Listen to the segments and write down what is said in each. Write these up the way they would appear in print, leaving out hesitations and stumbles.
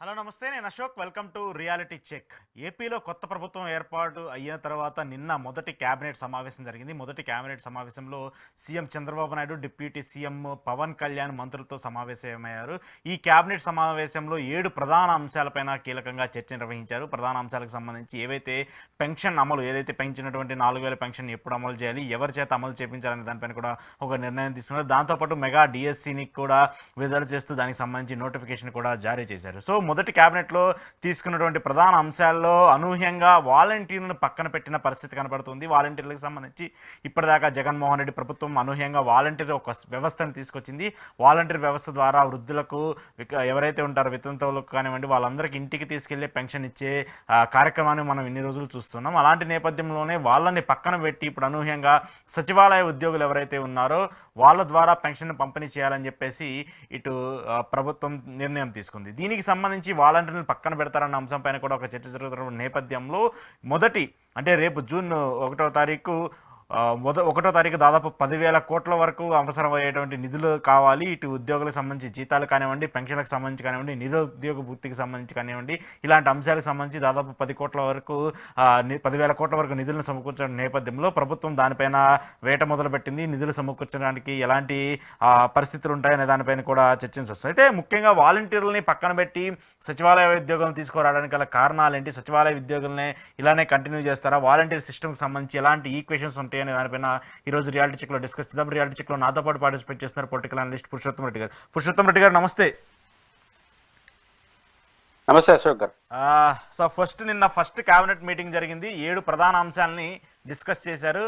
Hello నమస్తే, నేను Ashok. Welcome to reality check. ఏపీలో కొత్త ప్రభుత్వం ఏర్పాటు అయిన తర్వాత నిన్న మొదటి కేబినెట్ సమావేశం జరిగింది. మొదటి కేబినెట్ సమావేశంలో CM Chandrababu Naidu, deputy CM Pawan Kalyan మంత్రులతో సమావేశమయ్యారు. ఈ కేబినెట్ సమావేశంలో 7 ప్రధాన అంశాలపైన కీలకంగా చర్చ నిర్వహించారు. ప్రధాన అంశాలకు సంబంధించి ఏవైతే పెన్షన్ అమలు, ఏదైతే పెంచినటువంటి 4000 పెన్షన్ ఎప్పుడు అమలు చేయాలి, ఎవరి చేత అమలు చేయించాలనే దానిపైన కూడా ఒక నిర్ణయం తీసుకున్నారు. దాంతోపాటు మెగా డిఎస్సిని కూడా విడుదల చేస్తూ దానికి సంబంధించి నోటిఫికేషన్ కూడా జారీ చేశారు. సో మొదటి క్యాబినెట్లో తీసుకున్నటువంటి ప్రధాన అంశాల్లో అనూహ్యంగా వాలంటీర్లను పక్కన పెట్టిన పరిస్థితి కనబడుతుంది. వాలంటీర్లకు సంబంధించి ఇప్పటిదాకా జగన్మోహన్ రెడ్డి ప్రభుత్వం అనూహ్యంగా వాలంటీర్ ఒక వ్యవస్థను తీసుకొచ్చింది. వాలంటీర్ వ్యవస్థ ద్వారా వృద్ధులకు, ఎవరైతే ఉంటారో వితంతువులకు కానివ్వండి, వాళ్ళందరికీ ఇంటికి తీసుకెళ్లి పెన్షన్ ఇచ్చే కార్యక్రమాన్ని మనం ఇన్ని రోజులు చూస్తున్నాం. అలాంటి నేపథ్యంలోనే వాళ్ళని పక్కన పెట్టి ఇప్పుడు అనూహ్యంగా సచివాలయ ఉద్యోగులు ఎవరైతే ఉన్నారో వాళ్ళ ద్వారా పెన్షన్ పంపిణీ చేయాలని చెప్పేసి ఇటు ప్రభుత్వం నిర్ణయం తీసుకుంది. దీనికి సంబంధించి వాలంటీర్లను పక్కన పెడతారన్న అంశంపైన కూడా ఒక చర్చ జరుగుతున్న నేపథ్యంలో అంటే రేపు జూన్ 1వ తారీఖు 1వ తారీఖు దాదాపు 10,000 కోట్ల వరకు అవసరమయ్యేటువంటి నిధులు కావాలి. ఇటు ఉద్యోగులకు సంబంధించి జీతాలు కానివ్వండి, పెన్షన్లకు సంబంధించి కానివ్వండి, నిరుద్యోగ వృత్తికి సంబంధించి కానివ్వండి, ఇలాంటి అంశాలకు సంబంధించి దాదాపు 10,000 కోట్ల వరకు నిధులను సమకూర్చిన నేపథ్యంలో ప్రభుత్వం దానిపైన వేట మొదలుపెట్టింది. నిధులు సమకూర్చడానికి ఎలాంటి పరిస్థితులు ఉంటాయనే దానిపైన కూడా చర్చించవచ్చు. అయితే ముఖ్యంగా వాలంటీర్లని పక్కన పెట్టి సచివాలయ ఉద్యోగులను తీసుకురావడానికి గల కారణాలు ఏంటి? సచివాలయ ఉద్యోగులనే ఇలానే కంటిన్యూ చేస్తారా? వాలంటీర్ సిస్టమ్కి సంబంధించి ఎలాంటి ఈక్వేషన్స్ ఉంటాయి అనే దానిపైన ఈరోజు రియాలిటీ చెక్లో డిస్కస్ చేద్దాం. రియాలిటీ చెక్లో నాతో పాటు పార్టిసిపేట్ చేస్తున్నారు పొలిటికల్ అనలిస్ట్ పురుషోత్తం రెడ్డి గారు. పురుషోత్తం రెడ్డి గారు, నమస్తే. నమస్తే Ashok garu. So first cabinet meeting జరిగింది. 7 ప్రధాన అంశాలని డిస్కస్ చేశారు.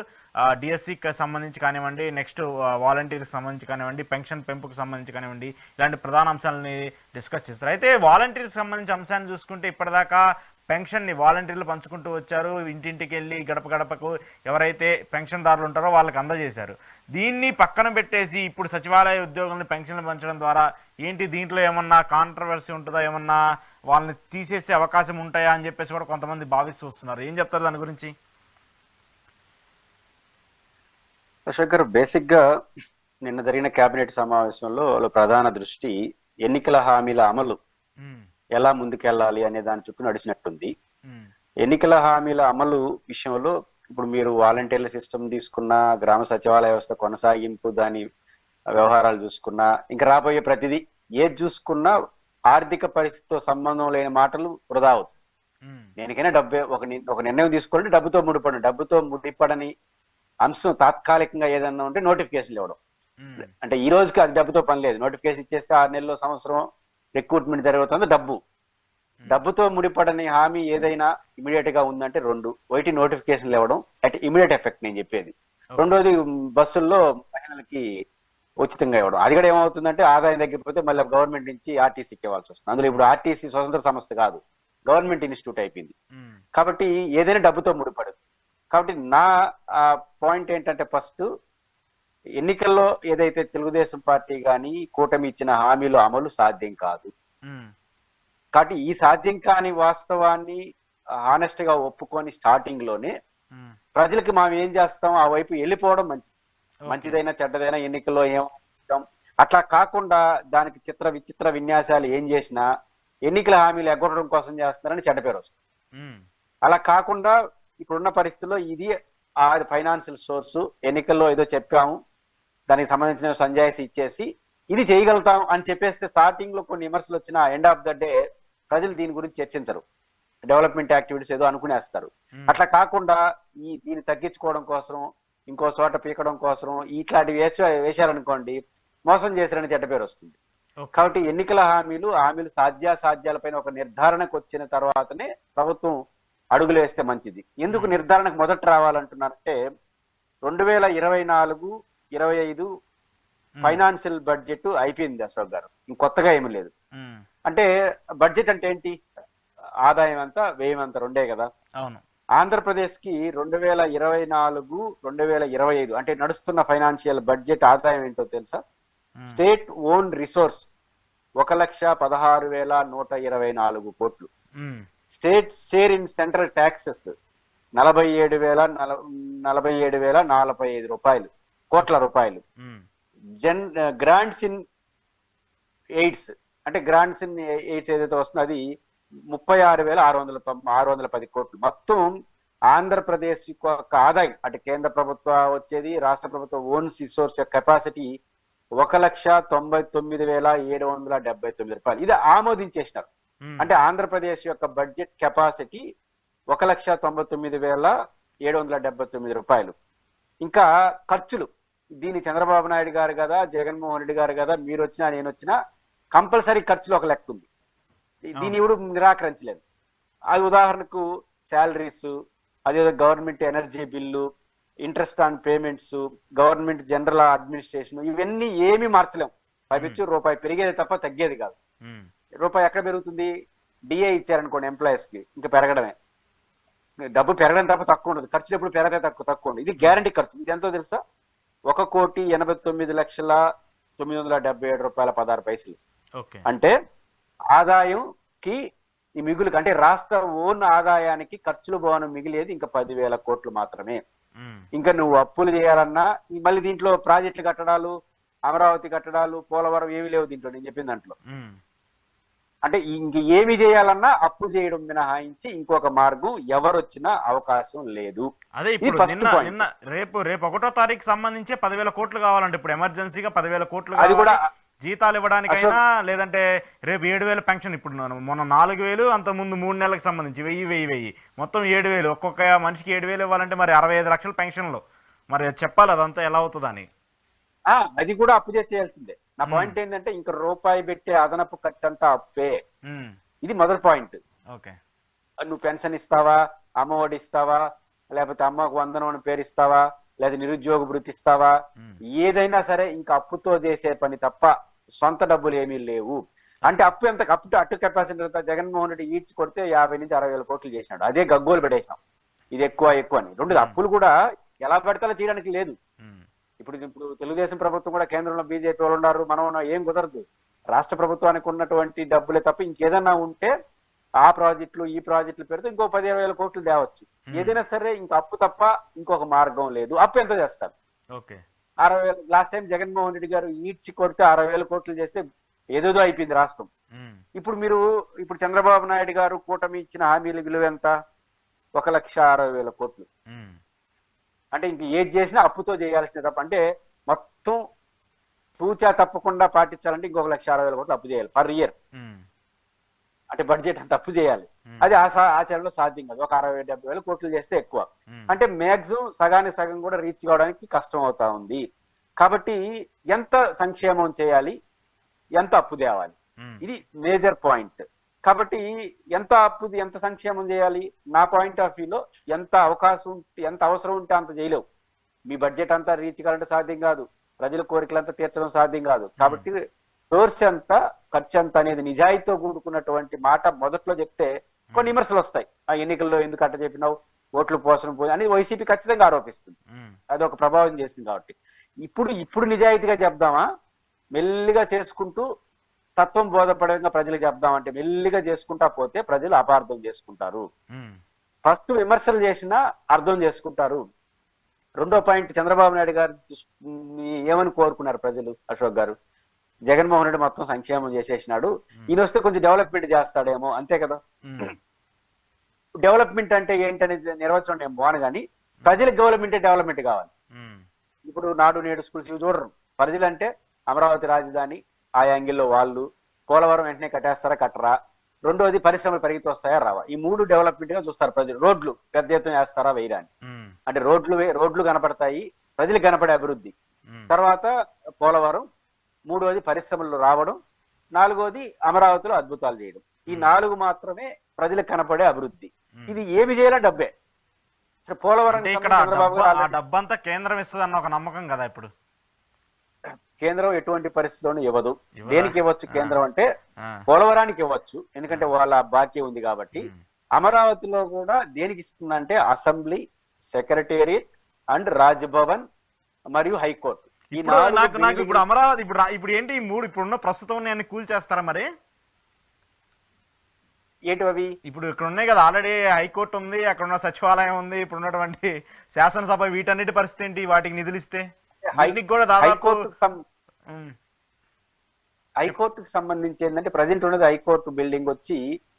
డిఎస్సికి సంబంధించి కానివ్వండి, నెక్స్ట్ వాలంటీర్కి సంబంధించి కానివ్వండి, పెన్షన్ పెంపుకు సంబంధించి కానివ్వండి, ఇలాంటి ప్రధాన అంశాలని డిస్కస్ చేస్తారు. అయితే వాలంటీర్కి సంబంధించి అంశాన్ని చూసుకుంటే ఇప్పటిదాకా పెన్షన్ని వాలంటీర్లు పంచుకుంటూ వచ్చారు. ఇంటింటికి వెళ్ళి గడప గడపకు ఎవరైతే పెన్షన్దారులు ఉంటారో వాళ్ళకి అందజేశారు. దీన్ని పక్కన పెట్టేసి ఇప్పుడు సచివాలయ ఉద్యోగులను పెన్షన్లు పంచడం ద్వారా ఏంటి, దీంట్లో ఏమన్నా కాంట్రవర్సీ ఉంటుందా, ఏమన్నా వాళ్ళని తీసేసే అవకాశం ఉంటాయా అని చెప్పేసి కూడా కొంతమంది భావిస్తూ వస్తున్నారు. ఏం చెప్తారు దాని గురించి? అశోక్ గారు, బేసిక్ గా నిన్న జరిగిన కేబినెట్ సమావేశంలో ప్రధాన దృష్టి ఎన్నికల హామీల అమలు ఎలా ముందుకెళ్ళాలి అనే దాని చుట్టూ నడిచినట్టుంది. ఎన్నికల హామీల అమలు విషయంలో ఇప్పుడు మీరు వాలంటీర్ల సిస్టమ్ తీసుకున్న, గ్రామ సచివాలయ వ్యవస్థ కొనసాగింపు, దాని వ్యవహారాలు చూసుకున్నా, ఇంకా రాబోయే ప్రతిదీ ఏది చూసుకున్నా ఆర్థిక పరిస్థితితో సంబంధం లేని మాటలు వృధా అవుతుంది. దేనికైనా ఒక నిర్ణయం తీసుకోవాలంటే డబ్బుతో ముడిపడని అంశం తాత్కాలికంగా ఏదన్నా ఉంటే నోటిఫికేషన్లు ఇవ్వడం. అంటే ఈ రోజుకి అది డబ్బుతో పని లేదు. నోటిఫికేషన్ ఇచ్చేస్తే 6 నెలల్లో, సంవత్సరం రిక్రూట్మెంట్ జరుగుతుంది. డబ్బుతో ముడిపడని హామీ ఏదైనా ఇమీడియట్ గా ఉందంటే 2 ఒకటి నోటిఫికేషన్లు ఇవ్వడం, అట్ ఇమీడియట్ ఎఫెక్ట్ నేను చెప్పేది. రెండోది బస్సుల్లో మహిళలకి ఉచితంగా ఇవ్వడం. అది కూడా ఏమవుతుందంటే ఆదాయం తగ్గిపోతే మళ్ళీ గవర్నమెంట్ నుంచి ఆర్టీసీకి ఇవ్వాల్సి వస్తుంది. అందులో ఇప్పుడు ఆర్టీసీ స్వతంత్ర సంస్థ కాదు, గవర్నమెంట్ ఇన్స్టిట్యూట్ అయిపోయింది. కాబట్టి ఏదైనా డబ్బుతో ముడిపడదు. కాబట్టి నా పాయింట్ ఏంటంటే, ఫస్ట్ ఎన్నికల్లో ఏదైతే తెలుగుదేశం పార్టీ కానీ కూటమి ఇచ్చిన హామీలు అమలు సాధ్యం కాదు. కాబట్టి ఈ సాధ్యం కాని వాస్తవాన్ని హానెస్ట్ గా ఒప్పుకొని స్టార్టింగ్ లోనే ప్రజలకి మనం ఏం చేస్తాం ఆ వైపు వెళ్ళిపోవడం మంచిది. మంచిదైనా చెడ్డదైనా ఎన్నికల్లో ఏం అట్లా కాకుండా దానికి విచిత్ర విన్యాసాలు ఏం చేసినా ఎన్నికల హామీలు ఎగ్గొట్టడం కోసం చేస్తున్నారని చెడ్డ పేరు వస్తుంది. అలా కాకుండా ఇప్పుడున్న పరిస్థితుల్లో ఇది ఆ ఫైనాన్షియల్ సోర్సు, ఎన్నికల్లో ఏదో చెప్పాము, దానికి సంబంధించిన సంజాయిషి ఇచ్చేసి ఇది చేయగలుగుతాం అని చెప్పేస్తే స్టార్టింగ్ లో కొన్ని విమర్శలు వచ్చినా ఎండ్ ఆఫ్ ద డే ప్రజలు దీని గురించి చర్చించరు. డెవలప్మెంట్ యాక్టివిటీస్ ఏదో అనుకునేస్తారు. అట్లా కాకుండా దీన్ని తగ్గించుకోవడం కోసం, ఇంకో చోట పీకడం కోసం ఇట్లాంటి వేశారనుకోండి, మోసం చేశారని చెడ్డ పేరు వస్తుంది. కాబట్టి ఎన్నికల హామీలు సాధ్యాసాధ్యాలపైన ఒక నిర్ధారణకు వచ్చిన తర్వాతనే ప్రభుత్వం అడుగులు వేస్తే మంచిది. ఎందుకు నిర్ధారణకు మొదట రావాలంటున్నారంటే 2024-25 ఫైనాన్షియల్ బడ్జెట్ అయిపోయింది అశోక్ గారు, ఇంకొత్తగా ఏమీ లేదు. అంటే బడ్జెట్ అంటే ఏంటి? ఆదాయం అంతా వ్యయం అంతా రెండే కదా. ఆంధ్రప్రదేశ్ కి 2024-2025 అంటే నడుస్తున్న ఫైనాన్షియల్ బడ్జెట్ ఆదాయం ఏంటో తెలుసా? స్టేట్ ఓన్ రిసోర్స్ 1,16,124 కోట్లు. State share in central taxes 47,045 కోట్ల రూపాయలు. గ్రాంట్స్ ఇన్ ఎయిడ్స్ అంటే గ్రాంట్స్ ఇన్ ఎయిడ్స్ ఏదైతే వస్తుందో అది 36,610 కోట్లు. మొత్తం ఆంధ్రప్రదేశ్ యొక్క ఆదాయం అంటే కేంద్ర ప్రభుత్వ వచ్చేది, రాష్ట్ర ప్రభుత్వ ఓన్ రిసోర్స్ యొక్క కెపాసిటీ 1,99,779 రూపాయలు. ఇది ఆమోదించేసినారు. అంటే ఆంధ్రప్రదేశ్ యొక్క బడ్జెట్ కెపాసిటీ 1,99,779 రూపాయలు. ఇంకా ఖర్చులు, దీని చంద్రబాబు నాయుడు గారు కదా, జగన్మోహన్ రెడ్డి గారు కదా, మీరు వచ్చినా నేను వచ్చినా కంపల్సరీ ఖర్చులు ఒక లెక్క ఉంది. దీన్ని ఇప్పుడు నిరాకరించలేదు. అది ఉదాహరణకు శాలరీస్, అదేవిధంగా government energy bill, interest on payments, government general administration, ఇవన్నీ ఏమీ మార్చలేము. పైపెచ్చు రూపాయి పెరిగేది తప్ప తగ్గేది కాదు. రూపాయి ఎక్కడ పెరుగుతుంది? డిఏ ఇచ్చారనుకోండి ఎంప్లాయీస్ కి, ఇంకా పెరగడమే. డబ్బు పెరగడం తప్ప తక్కువ ఉండదు. ఖర్చులు ఎప్పుడు పెరగదే తక్కువ ఉండదు. ఇది గ్యారంటీ ఖర్చు. ఇది ఎంతో తెలుసా? 1,89,977 రూపాయల 16 పైసలు. అంటే ఆదాయంకి ఈ మిగులు అంటే రాష్ట్ర ఓన్ ఆదాయానికి ఖర్చులు పోను మిగిలేది ఇంకా 10,000 కోట్లు మాత్రమే. ఇంకా నువ్వు అప్పులు చేయాలన్నా మళ్ళీ దీంట్లో ప్రాజెక్టులు కట్టడాలు, అమరావతి కట్టడాలు, పోలవరం ఏమీ లేవు దీంట్లో నేను చెప్పిన దాంట్లో. అంటే ఇంక ఏమి చేయాలన్నా అప్పు చేయడం మినహాయించి ఇంకొక మార్గం ఎవరొచ్చినా అవకాశం లేదు. అదే ఇప్పుడు నిన్న రేపు 1వ తారీఖు సంబంధించి 10,000 కోట్లు కావాలంటే ఇప్పుడు ఎమర్జెన్సీగా 10,000 కోట్లు అది కూడా జీతాలు ఇవ్వడానికైనా, లేదంటే రేపు 7,000 పెన్షన్. ఇప్పుడు మొన్న 4,000, అంత ముందు 3 నెలలకు సంబంధించి 1,000 మొత్తం 7,000, ఒక్కొక్క మనిషికి 7,000 ఇవ్వాలంటే మరి 65 లక్షల పెన్షన్లు. మరి చెప్పాలి అదంతా ఎలా అవుతుందని. అది కూడా అప్పు చేయాల్సిందే. నా పాయింట్ ఏంటంటే ఇంకా రూపాయి పెట్టే అదనపు ఖర్చంతా అప్పే. ఇది మొదటి పాయింట్. నువ్వు పెన్షన్ ఇస్తావా, అమ్మఒడి ఇస్తావా, లేకపోతే అమ్మకు వందనం పేరు ఇస్తావా, లేదా నిరుద్యోగ వృత్తి ఇస్తావా, ఏదైనా సరే ఇంకా అప్పుతో చేసే పని తప్ప సొంత డబ్బులు ఏమీ లేవు. అంటే అప్పు ఎంత అటు కెపాసిటీ అంతా జగన్మోహన్ రెడ్డి ఈడ్చి కొడితే 50 నుంచి 60,000 కోట్లు చేసినాడు. అదే గగ్గోలు పెట్టేసినాం, ఇది ఎక్కువ అని. రెండు అప్పులు కూడా ఎలా పెడతాలో చేయడానికి లేదు. ఇప్పుడు తెలుగుదేశం ప్రభుత్వం కూడా కేంద్రంలో బీజేపీ వాళ్ళు ఉన్నారు, మనం ఏం కుదరదు. రాష్ట్ర ప్రభుత్వానికి ఉన్నటువంటి డబ్బులే తప్ప ఇంకేదన్నా ఉంటే ఆ ప్రాజెక్టులు ఈ ప్రాజెక్టులు పెడితే ఇంకో 10,000 కోట్లు తేవచ్చు. ఏదైనా సరే ఇంకో అప్పు తప్ప ఇంకొక మార్గం లేదు. అప్పు ఎంత చేస్తారు? 60,000. లాస్ట్ టైం జగన్మోహన్ రెడ్డి గారు ఈడ్చి కొడితే 60,000 కోట్లు చేస్తే ఏదేదో అయిపోయింది రాష్ట్రం. ఇప్పుడు చంద్రబాబు నాయుడు గారు కూటమి ఇచ్చిన హామీల విలువ ఎంత? 1,60,000 కోట్లు. అంటే ఇంక ఏది చేసినా అప్పుతో చేయాల్సిందే తప్ప, అంటే మొత్తం తూచా తప్పకుండా పాటించాలంటే ఇంకొక 1,60,000 కోట్లు అప్పు చేయాలి పర్ ఇయర్. అంటే బడ్జెట్ అంత అప్పు చేయాలి. అది ఆచరణలో సాధ్యం కాదు. ఒక 60,000-70,000 కోట్లు చేస్తే ఎక్కువ. అంటే మ్యాక్సిమం సగానికి సగం కూడా రీచ్ కావడానికి కష్టం అవుతా ఉంది. కాబట్టి ఎంత సంక్షేమం చేయాలి, ఎంత అప్పు తేవాలి, ఇది మేజర్ పాయింట్. కాబట్టి ఎంత సంక్షేమం చేయాలి? నా పాయింట్ ఆఫ్ వ్యూలో ఎంత అవకాశం ఉంటే, ఎంత అవసరం ఉంటే అంత చేయలేవు. మీ బడ్జెట్ అంతా రీచ్ కావాలంటే సాధ్యం కాదు. ప్రజల కోరికలంతా తీర్చడం సాధ్యం కాదు. కాబట్టి సోర్స్ ఎంత, ఖర్చు ఎంత అనేది నిజాయితీతో కూడుకున్నటువంటి మాట మొదట్లో చెప్తే కొన్ని విమర్శలు వస్తాయి. ఆ ఎన్నికల్లో ఎందుకు అట్ట చెప్పినావు, ఓట్లు పోసడం పోయి అని వైసీపీ ఖచ్చితంగా ఆరోపిస్తుంది. అది ఒక ప్రభావం చేసింది. కాబట్టి ఇప్పుడు నిజాయితీగా చెప్దామా, మెల్లిగా చేసుకుంటూ తత్వం బోధపడంగా ప్రజలకు చెప్దామంటే మెల్లిగా చేసుకుంటా పోతే ప్రజలు అపార్థం చేసుకుంటారు. ఫస్ట్ విమర్శలు చేసినా అర్థం చేసుకుంటారు. రెండో పాయింట్, చంద్రబాబు నాయుడు గారు ఏమని కోరుకున్నారు ప్రజలు? అశోక్ గారు, జగన్మోహన్ రెడ్డి మొత్తం సంక్షేమం చేసేసినాడు, ఈయన వస్తే కొంచెం డెవలప్మెంట్ చేస్తాడేమో, అంతే కదా. డెవలప్మెంట్ అంటే ఏంటనే నిర్వచనం నేను పోను, కానీ ప్రజలకు డెవలప్మెంట్ కావాలి. ఇప్పుడు నాడు నేడు స్కూల్స్ ఇవి చూడరు ప్రజలు. అంటే అమరావతి రాజధాని ఆ యాంగిల్లో వాళ్ళు, పోలవరం వెంటనే కట్టేస్తారా కట్టరా, రెండోది పరిశ్రమలు పెరిగితే వస్తాయా రావా, ఈ 3 డెవలప్మెంట్ గా చూస్తారు ప్రజలు. రోడ్లు పెద్ద ఎత్తున వేస్తారా వేయరాని, అంటే రోడ్లు కనపడతాయి, ప్రజలకు కనపడే అభివృద్ధి. తర్వాత పోలవరం, మూడోది పరిశ్రమలు రావడం, నాలుగోది అమరావతిలో అద్భుతాలు చేయడం. ఈ 4 మాత్రమే ప్రజలకు కనపడే అభివృద్ధి. ఇది ఏమి చేయాలో డబ్బే. పోలవరం డబ్బంతా కేంద్రం ఇస్తుందన్న ఒక నమ్మకం కదా. ఇప్పుడు కేంద్రం ఎటువంటి పరిస్థితుల్లోనూ ఇవ్వదు. దేనికి ఇవ్వచ్చు కేంద్రం అంటే పోలవరానికి ఇవ్వచ్చు, ఎందుకంటే వాళ్ళ బాకీ ఉంది కాబట్టి. అమరావతిలో కూడా దేనికి ఇస్తుందంటే అసెంబ్లీ, సెక్రటేరియట్ అండ్ రాజ్భవన్ మరియు హైకోర్టు. నాకు ఇప్పుడు అమరావతి ఇప్పుడు ఏంటి ఈ 3 ఇప్పుడున్న ప్రస్తుతం నేను కూల్చేస్తారా మరి? ఏంటి అవి? ఇప్పుడు ఇక్కడ ఉన్నాయి కదా, ఆల్రెడీ హైకోర్టు ఉంది, అక్కడ ఉన్న సచివాలయం ఉంది, ఇప్పుడు ఉన్నటువంటి శాసనసభ, వీటన్నిటి పరిస్థితి ఏంటి? వాటికి నిధులు ఇస్తే కూడా దాదాపు హైకోర్టుకి సంబంధించి ఏంటంటే ప్రజెంట్ ఉన్నది హైకోర్టు బిల్డింగ్ వచ్చి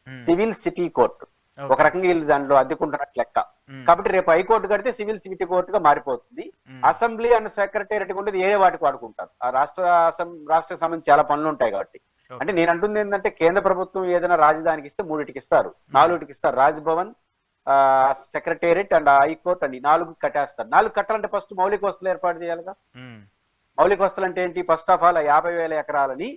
ఉమ్, సివిల్ సిటీ కోర్టు. ఒక ఓకే. రకంగా వీళ్ళు దాంట్లో అద్దెకుంటున్నట్టు లెక్క. ఉమ్, కాబట్టి రేపు హైకోర్టు కడితే సివిల్ సిటీ కోర్టుగా మారిపోతుంది. ఉమ్, అసెంబ్లీ అండ్ సెక్రటేరియట్ ఉండేది ఏ వాటికి వాడుకుంటారు. ఆ రాష్ట్రానికి సంబంధించి చాలా పనులు ఉంటాయి కాబట్టి. అంటే ఓకే. నేను అంటుంది ఏంటంటే కేంద్ర ప్రభుత్వం ఏదైనా రాజధానికి ఇస్తే 3టికి ఇస్తారు, 4టికి ఇస్తారు. రాజ్భవన్, సెక్రటేరియట్ అండ్ హైకోర్టు అని 4 కట్టేస్తారు. 4 కట్టాలంటే ఫస్ట్ మౌలిక వసతులు ఏర్పాటు చేయాలిగా. ఉమ్, మౌలిక వసతులు అంటే ఏంటి? ఫస్ట్ ఆఫ్ ఆల్ 50,000 ఎకరాలని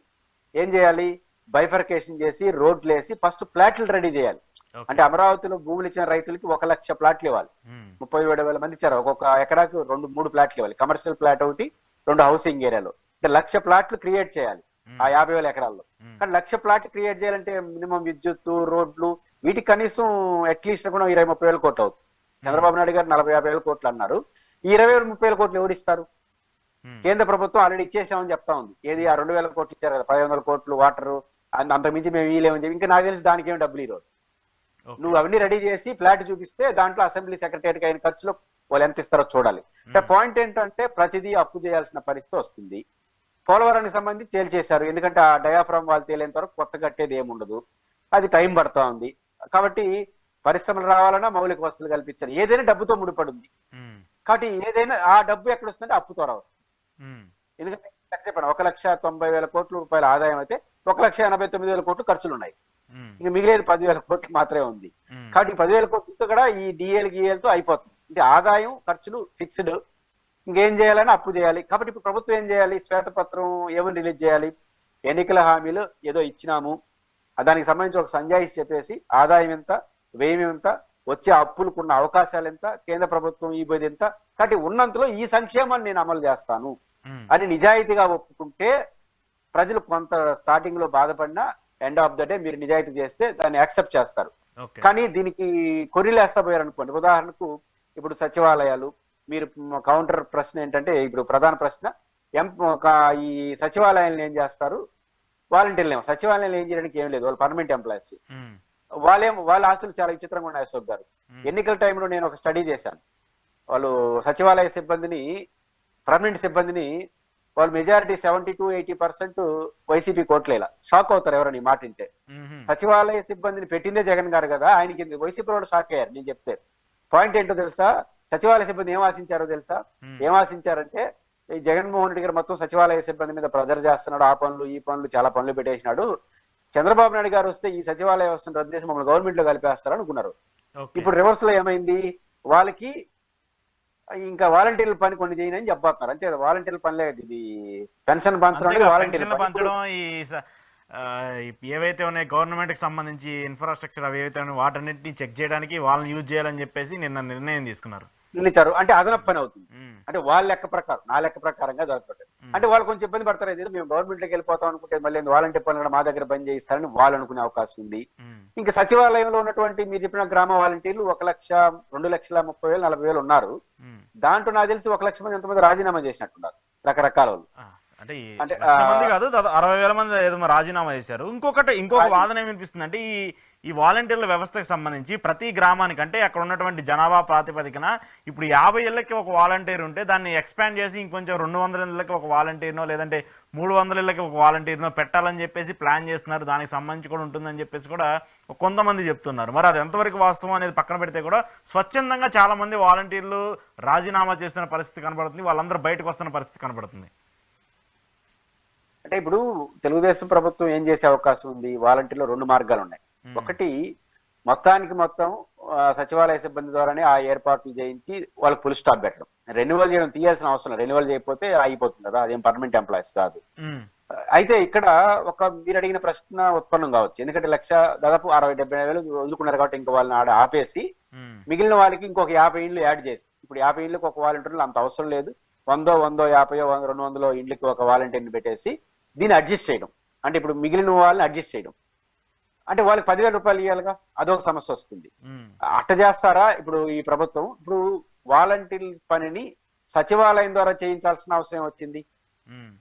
ఏం చేయాలి? బైఫర్కేషన్ చేసి రోడ్లు వేసి ఫస్ట్ ప్లాట్లు రెడీ చేయాలి. ఓకే. అంటే అమరావతిలో భూములు ఇచ్చిన రైతులకి 1,00,000 ప్లాట్లు ఇవ్వాలి. ఉమ్, 37,000 మంది ఇచ్చారు. ఒక్కొక్క ఎకరాకు 2-3 ప్లాట్లు ఇవ్వాలి. కమర్షియల్ ప్లాట్ ఒకటి, 2 హౌసింగ్ ఏరియాలో. అంటే 1,00,000 ప్లాట్లు క్రియేట్ చేయాలి ఆ 50,000 ఎకరాల్లో. ఉమ్, కానీ 1,00,000 ప్లాట్లు క్రియేట్ చేయాలంటే మినిమం విద్యుత్తు, రోడ్లు, వీటికి కనీసం అట్లీస్ట్ కూడా 20-30 వేల కోట్లు అవుతుంది. చంద్రబాబు నాయుడు గారు 40-50 వేల కోట్లు అన్నారు. ఈ 20-30 వేల కోట్లు ఎవరిస్తారు? ఉమ్, కేంద్ర ప్రభుత్వం ఆల్రెడీ ఇచ్చేసామని చెప్తా ఉంది. ఏది ఆ 2,000 కోట్లు ఇచ్చారు కదా, 500 కోట్లు వాటర్, అంతకుమించి మేము ఇవ్వలేమని చెప్పి. ఇంకా నాకు తెలిసి దానికి ఏమి డబ్బులు ఈరోజు. ఓకే. నువ్వు అవన్నీ రెడీ చేసి ఫ్లాట్ చూపిస్తే దాంట్లో అసెంబ్లీ సెక్రటరీకి అయిన ఖర్చులో వాళ్ళు ఎంత ఇస్తారో చూడాలి. అంటే పాయింట్ ఏంటంటే ప్రతిదీ అప్పు చేయాల్సిన పరిస్థితి వస్తుంది. పోలవరానికి సంబంధించి తేల్చేశారు. ఎందుకంటే ఆ డయాఫ్రామ్ వాళ్ళు తేలేంత వరకు కొత్త కట్టేది ఏముండదు. అది టైం పడతా ఉంది. కాబట్టి పరిశ్రమలు రావాలన్నా మౌలిక వసతులు కల్పించాలి. ఏదైనా డబ్బుతో ముడిపడింది. ఉమ్, కాబట్టి ఏదైనా ఆ డబ్బు ఎక్కడ వస్తుందంటే అప్పు ద్వారా వస్తుంది. ఉమ్, ఎందుకంటే చెప్పాను 1,90,000 కోట్ల రూపాయల ఆదాయం అయితే 1,89,000 కోట్లు ఖర్చులు ఉన్నాయి. ఉమ్, ఇంకా మిగిలేదు 10,000 కోట్లు మాత్రమే ఉంది. ఉమ్, కాబట్టి 10,000 కోట్లతో కూడా ఈ డిఎల్తో అయిపోతుంది. అంటే ఆదాయం ఖర్చులు ఫిక్స్డ్. ఇంకేం చేయాలని అప్పు చేయాలి. కాబట్టి ఇప్పుడు ప్రభుత్వం ఏం చేయాలి? శ్వేతపత్రం ఏమని రిలీజ్ చేయాలి? ఎన్నికల హామీలు ఏదో ఇచ్చినాము, దానికి సంబంధించి ఒక సంజాయిషి చెప్పేసి ఆదాయం ఎంత, వ్యయం ఎంత, వచ్చే అప్పులకున్న అవకాశాలు ఎంత, కేంద్ర ప్రభుత్వం ఇవ్వదు ఎంత, కాబట్టి ఉన్నంతలో ఈ సంక్షేమాన్ని నేను అమలు చేస్తాను ఉమ్, అని నిజాయితీగా ఒప్పుకుంటే ప్రజలు కొంత స్టార్టింగ్ లో బాధపడినా ఎండ్ ఆఫ్ ద డే మీరు నిజాయితీ చేస్తే దాన్ని యాక్సెప్ట్ చేస్తారు. ఓకే. కానీ దీనికి కొర్రీలేస్తా పోయారు అనుకోండి. ఉదాహరణకు ఇప్పుడు సచివాలయాలు, మీరు కౌంటర్ ప్రశ్న ఏంటంటే ఇప్పుడు ప్రధాన ప్రశ్న ఈ సచివాలయాలను ఏం చేస్తారు? వాలంటీర్లు ఏమో సచివాలయాలు ఏం చేయడానికి ఏం లేదు, వాళ్ళు పర్మనెంట్ ఎంప్లాయీస్. ఉమ్, వాళ్ళ ఆస్తులు చాలా విచిత్రంగా ఉన్నాయి అశోక్ గారు. ఉమ్, ఎన్నికల టైంలో నేను ఒక స్టడీ చేశాను. వాళ్ళు సచివాలయ సిబ్బందిని, పర్మనెంట్ సిబ్బందిని వాళ్ళు మెజారిటీ 70-80% వైసీపీ కోట్లేలా. షాక్ అవుతారు ఎవరైనా ఈ మాట వింటే. ఉమ్, సచివాలయ సిబ్బందిని పెట్టిందే జగన్ గారు కదా, ఆయనకి వైసీపీ వాళ్ళు షాక్ అయ్యారు నేను చెప్తే. పాయింట్ ఏంటో తెలుసా? సచివాలయ సిబ్బంది ఏం ఆశించారో తెలుసా? ఏం ఆశించారంటే ఈ జగన్మోహన్ రెడ్డి గారు మొత్తం సచివాలయ సిబ్బంది మీద ప్రెజర్ చేస్తున్నాడు, ఆ పనులు ఈ పనులు చాలా పనులు పెట్టేసినాడు. చంద్రబాబు నాయుడు గారు వస్తే ఈ సచివాలయ వ్యవస్థను రద్దు చేసి మమ్మల్ని గవర్నమెంట్ లో కలిపేస్తారు అనుకున్నారు. ఓకే. ఇప్పుడు రివర్స్ లో ఏమైంది? వాళ్ళకి ఇంకా వాలంటీర్ల పని కొన్ని చేయని అని చెప్పబోతున్నారు. అంతే కదా, వాలంటీర్ల పని లేదు. ఇది పెన్షన్ పంచడం అంతేగా, వాలంటీర్ల పెన్షన్లు పని. పంచడం, ఏవైతే ఉన్నాయి గవర్నమెంట్ కి సంబంధించి ఇన్ఫ్రాస్ట్రక్చర్ అవి ఏవైతే ఉన్నాయో వాటన్నిటిని చెక్ చేయడానికి వాళ్ళని యూజ్ చేయాలని చెప్పేసి నిన్న నిర్ణయం తీసుకున్నారు. నిలిచారు అంటే అదనపు పని అవుతుంది. ఉమ్, అంటే వాళ్ళ లెక్క ప్రకారం, నా లెక్క ప్రకారంగా జరుగుతుంది. అంటే వాళ్ళు కొంచెం ఇబ్బంది పడతారు. ఏదో మేము గవర్నమెంట్ లోకి వెళ్ళిపోతాం అనుకుంటే మళ్ళీ వాలంటీర్ పనులు కూడా మా దగ్గర బంద్ చేయిస్తారని వాళ్ళు అనుకునే అవకాశం ఉంది. ఉమ్, ఇంకా సచివాలయంలో ఉన్నటువంటి మీరు చెప్పిన గ్రామ వాలంటీర్లు 1,00,000, 2,30,000, 40,000 ఉన్నారు. ఉమ్. దాంట్లో నాకు తెలిసి 1,00,000 మంది ఎంతమంది రాజీనామా చేసినట్టున్నారు రకరకాల వాళ్ళు. అంటే అంటే, 1,00,000 మంది కాదు, 60,000 మంది ఏదో రాజీనామా చేశారు. ఇంకొక వాదన ఏమనిపిస్తుంది అంటే ఈ వాలంటీర్ల వ్యవస్థకు సంబంధించి ప్రతి గ్రామానికి, అంటే అక్కడ ఉన్నటువంటి జనాభా ప్రాతిపదికన ఇప్పుడు 50 ఇళ్ళకి ఒక వాలంటీర్ ఉంటే దాన్ని ఎక్స్పాండ్ చేసి ఇంకొంచెం 200 ఇళ్ళకి ఒక వాలంటీర్నో లేదంటే 300 ఇళ్ళకి ఒక వాలంటీర్నో పెట్టాలని చెప్పేసి ప్లాన్ చేస్తున్నారు. దానికి సంబంధించి కూడా ఉంటుందని చెప్పేసి కూడా కొంతమంది చెప్తున్నారు. మరి అది ఎంతవరకు వాస్తవం అనేది పక్కన పెడితే కూడా స్వచ్ఛందంగా చాలా మంది వాలంటీర్లు రాజీనామా చేస్తున్న పరిస్థితి కనబడుతుంది. వాళ్ళందరూ బయటకు వస్తున్న పరిస్థితి కనబడుతుంది. అంటే ఇప్పుడు తెలుగుదేశం ప్రభుత్వం ఏం చేసే అవకాశం ఉంది? వాలంటీర్లో 2 మార్గాలు ఉన్నాయి. ఒకటి, మొత్తానికి మొత్తం సచివాలయ సిబ్బంది ద్వారానే ఆ ఏర్పాట్లు చేయించి వాళ్ళకి ఫుల్ స్టాప్ పెట్టడం. రెన్యువల్ చేయడం తీయాల్సిన అవసరం, రెన్యువల్ చేయకపోతే అయిపోతుంది కదా, అదేం పర్మనెంట్ ఎంప్లాయీస్ కాదు. అయితే ఇక్కడ మీరు అడిగిన ప్రశ్న ఉత్పన్నం కావచ్చు. ఎందుకంటే దాదాపు 60-70 వేలు వదులుకున్నారు కాబట్టి ఇంకా వాళ్ళని ఆడ ఆపేసి మిగిలిన వాళ్ళకి ఇంకొక 50 ఇండ్లు యాడ్ చేసి, ఇప్పుడు 50 ఇండ్లకు ఒక వాలంటీర్లు అంత అవసరం లేదు, 100, 50, 200 ఇండ్లకి ఒక వాలంటీర్ని పెట్టేసి దీన్ని అడ్జస్ట్ చేయడం. అంటే ఇప్పుడు మిగిలిన వాళ్ళని అడ్జస్ట్ చేయడం అంటే వాళ్ళకి 10,000 రూపాయలు ఇవ్వాలిగా, అదొక సమస్య వస్తుంది. అట్ట చేస్తారా ఇప్పుడు ఈ ప్రభుత్వం? ఇప్పుడు వాలంటీర్ పనిని సచివాలయం ద్వారా చేయించాల్సిన అవసరం వచ్చింది.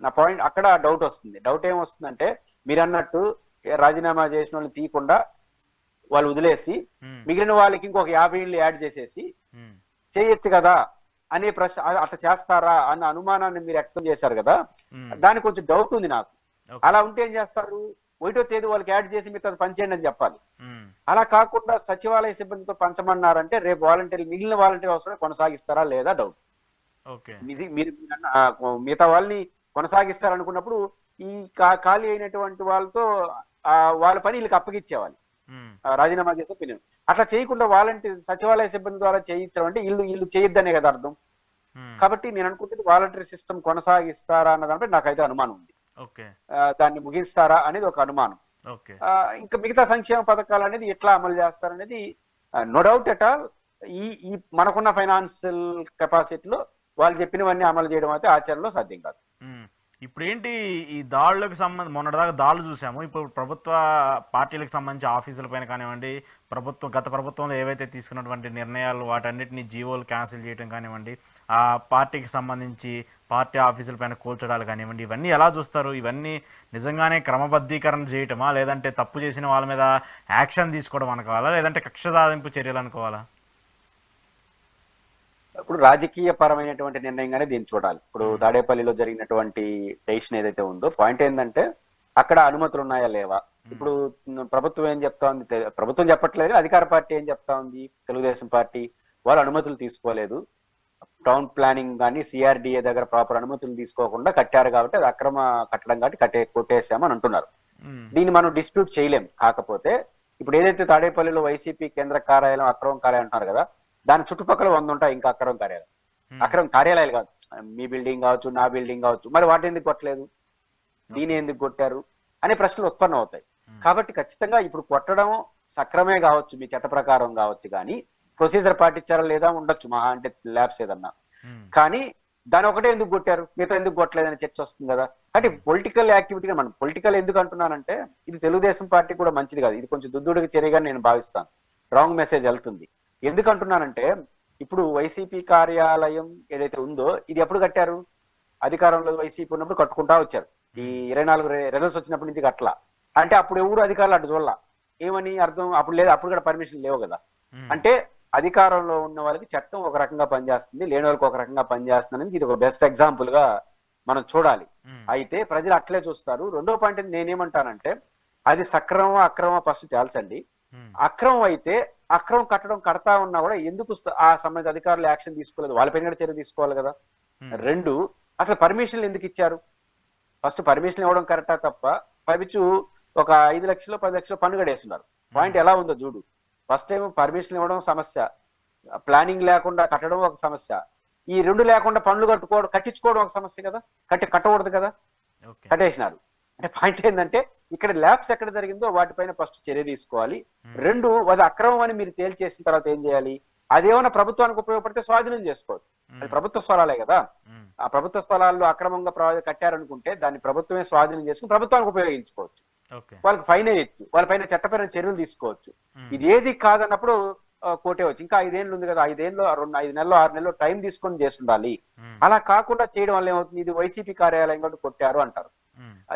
నా పాయింట్ అక్కడ డౌట్ వస్తుంది. డౌట్ ఏమొస్తుందంటే మీరు అన్నట్టు రాజీనామా చేసిన వాళ్ళని తీయకుండా వాళ్ళు వదిలేసి మిగిలిన వాళ్ళకి ఇంకొక 50 ఇండ్లు యాడ్ చేసేసి చేయొచ్చు కదా అనే ప్రశ్న. అట్లా చేస్తారా అన్న అనుమానాన్ని మీరు వ్యక్తం చేశారు కదా, దానికి కొంచెం డౌట్ ఉంది నాకు. ఓకే. అలా ఉంటే ఏం చేస్తారు? 1వ తేదీ వాళ్ళకి యాడ్ చేసి మీరు అది పనిచేయండి అని చెప్పాలి. ఉమ్, అలా కాకుండా సచివాలయ సిబ్బందితో పంచమన్నారంటే రేపు వాలంటీర్లు మిగిలిన వాలంటీర్ అవసరం కొనసాగిస్తారా లేదా డౌట్. ఓకే. మీరు మిగతా వాళ్ళని కొనసాగిస్తారనుకున్నప్పుడు ఈ ఖాళీ అయినటువంటి వాళ్ళతో వాళ్ళ పని వీళ్ళకి అప్పగిచ్చేవాలి, ఉమ్, రాజీనామా చేసే పిల్లలు. అట్లా చేయకుండా వాలంటీర్ సచివాలయ సిబ్బంది ద్వారా చేయించడం అంటే వీళ్ళు చేయొద్దనే కదా అర్థం. ఉమ్, కాబట్టి నేను అనుకుంటుంది వాలంటీర్ సిస్టమ్ కొనసాగిస్తారా అన్న దానిపై నాకైతే అనుమానం ఉంది. ఓకే. దాన్ని ముగిస్తారా అనేది ఒక అనుమానం. ఓకే. ఇంకా మిగతా సంక్షేమ పథకాలు అనేది ఎట్లా అమలు చేస్తారనేది నో డౌట్ ఎట్ ఆల్ ఈ ఈ మనకున్న ఫైనాన్షియల్ కెపాసిటీలో వాళ్ళు చెప్పినవన్నీ అమలు చేయడం అయితే ఆచరణలో సాధ్యం కాదు. ఉమ్. ఇప్పుడు ఏంటి ఈ దాడులకు సంబంధించి మొన్నటిదాకా దాడులు చూసాము. ఇప్పుడు ప్రభుత్వ పార్టీలకు సంబంధించి ఆఫీసుల పైన కానివ్వండి, గత ప్రభుత్వంలో ఏవైతే తీసుకున్నటువంటి నిర్ణయాలు వాటన్నిటిని జీవోలు క్యాన్సిల్ చేయడం కానివ్వండి, ఆ పార్టీకి సంబంధించి పార్టీ ఆఫీసుల పైన కూల్చడాలు కానివ్వండి, ఇవన్నీ ఎలా చూస్తారు? ఇవన్నీ నిజంగానే క్రమబద్ధీకరణ చేయటమా, లేదంటే తప్పు చేసిన వాళ్ళ మీద యాక్షన్ తీసుకోవడం అనుకోవాలా, లేదంటే కక్ష సాధింపు చర్యలు అనుకోవాలా? ఇప్పుడు రాజకీయ పరమైనటువంటి నిర్ణయంగానే దీన్ని చూడాలి. ఇప్పుడు తాడేపల్లిలో జరిగినటువంటి డెసిషన్ ఏదైతే ఉందో పాయింట్ ఏంటంటే అక్కడ అనుమతులు ఉన్నాయా లేవా. ఇప్పుడు ప్రభుత్వం ఏం చెప్తా ఉంది, ప్రభుత్వం చెప్పట్లేదు, అధికార పార్టీ ఏం చెప్తా ఉంది, తెలుగుదేశం పార్టీ వాళ్ళు అనుమతులు తీసుకోలేదు, టౌన్ ప్లానింగ్ కానీ సిఆర్డిఏ దగ్గర ప్రాపర్ అనుమతులు తీసుకోకుండా కట్టారు కాబట్టి అది అక్రమ కట్టడం కాబట్టి కొట్టేసామని అంటున్నారు. దీన్ని మనం డిస్ప్యూట్ చేయలేం. కాకపోతే ఇప్పుడు ఏదైతే తాడేపల్లిలో వైసీపీ కేంద్ర కార్యాలయం అక్రమం కార్యాలయం అంటున్నారు కదా, దాని చుట్టుపక్కల 100 ఉంటాయి ఇంకా అక్రమం కార్యాలయం. అక్రమం కార్యాలయాలు కాదు, మీ బిల్డింగ్ కావచ్చు, నా బిల్డింగ్ కావచ్చు, మరి వాటి ఎందుకు కొట్టలేదు, దీని ఎందుకు కొట్టారు అనే ప్రశ్నలు ఉత్పన్నం అవుతాయి. కాబట్టి ఖచ్చితంగా ఇప్పుడు కొట్టడం సక్రమే కావచ్చు, మీ చట్ట ప్రకారం కావచ్చు, కానీ ప్రొసీజర్ పాటించారా లేదా ఉండొచ్చు, మహా అంటే ల్యాబ్స్ ఏదన్నా. కానీ దాని ఒకటే ఎందుకు కొట్టారు, మిగతా ఎందుకు కొట్టలేదని చర్చ వస్తుంది కదా. అంటే పొలిటికల్ యాక్టివిటీగా మనం పొలిటికల్ ఎందుకు అంటున్నానంటే ఇది తెలుగుదేశం పార్టీ కూడా మంచిది కాదు, ఇది కొంచెం దుద్దుడికి చర్యగా నేను భావిస్తాను. రాంగ్ మెసేజ్ వెళ్తుంది. ఎందుకు అంటున్నానంటే ఇప్పుడు వైసీపీ కార్యాలయం ఏదైతే ఉందో ఇది ఎప్పుడు కట్టారు, అధికారంలో వైసీపీ ఉన్నప్పుడు కట్టుకుంటా వచ్చారు. ఈ 24 రిజల్ట్స్ వచ్చినప్పటి నుంచి కట్టలా. అంటే అప్పుడు ఎవరు అధికారులు అటు చూడాల, ఏమని అర్థం, అప్పుడు లేదు, అప్పుడు కూడా పర్మిషన్ లేవు కదా. అంటే అధికారంలో ఉన్న వాళ్ళకి చట్టం ఒక రకంగా పనిచేస్తుంది, లేని వాళ్ళకి ఒక రకంగా పనిచేస్తుంది. ఇది ఒక బెస్ట్ ఎగ్జాంపుల్ గా మనం చూడాలి. అయితే ప్రజలు అట్లే చూస్తారు. రెండో పాయింట్ నేనేమంటానంటే అది సక్రమం అక్రమ ఫస్ట్ తేల్చండి. అక్రమం అయితే అక్రమం కడతా ఉన్నా కూడా ఎందుకు ఆ సంబంధిత అధికారులు యాక్షన్ తీసుకోలేదు, వాళ్ళపైన కూడా చర్య తీసుకోవాలి కదా. 2 అసలు పర్మిషన్లు ఎందుకు ఇచ్చారు, ఫస్ట్ పర్మిషన్ ఇవ్వడం కరెక్టా తప్ప పైపిచ్చు ఒక 5 లక్షలు 10 లక్షలు పన్ను కట్టేస్తున్నారు. పాయింట్ ఎలా ఉందో చూడు. ఫస్ట్ టైం పర్మిషన్ ఇవ్వడం సమస్య, ప్లానింగ్ లేకుండా కట్టడం ఒక సమస్య, ఈ 2 లేకుండా పనులు కట్టించుకోవడం ఒక సమస్య కదా. కట్టకూడదు కదా, కట్టేసినారు. అంటే పాయింట్ ఏంటంటే ఇక్కడ ల్యాబ్స్ ఎక్కడ జరిగిందో వాటిపైన ఫస్ట్ చర్య తీసుకోవాలి. 2 అది అక్రమం అని మీరు తేల్చేసిన తర్వాత ఏం చేయాలి, అదేమన్నా ప్రభుత్వానికి ఉపయోగపడితే స్వాధీనం చేసుకోవచ్చు. అది ప్రభుత్వ స్థలాలే కదా. ఆ ప్రభుత్వ స్థలాల్లో అక్రమంగా కట్టారనుకుంటే దాన్ని ప్రభుత్వమే స్వాధీనం చేసుకుని ప్రభుత్వానికి ఉపయోగించుకోవచ్చు. వాళ్ళకి ఫైన్ వేయచ్చు, వాళ్ళపైన చట్టపరమైన చర్యలు తీసుకోవచ్చు. ఇది ఏది కాదన్నప్పుడు కోటేవచ్చు. ఇంకా 5 ఏళ్ళు ఉంది కదా, 5 నెలలు 6 నెలలు టైం తీసుకొని చేస్తుండాలి. అలా కాకుండా చేయడం వల్ల ఏమవుతుంది, ఇది వైసీపీ కార్యాలయం కూడా కొట్టారు అంటారు.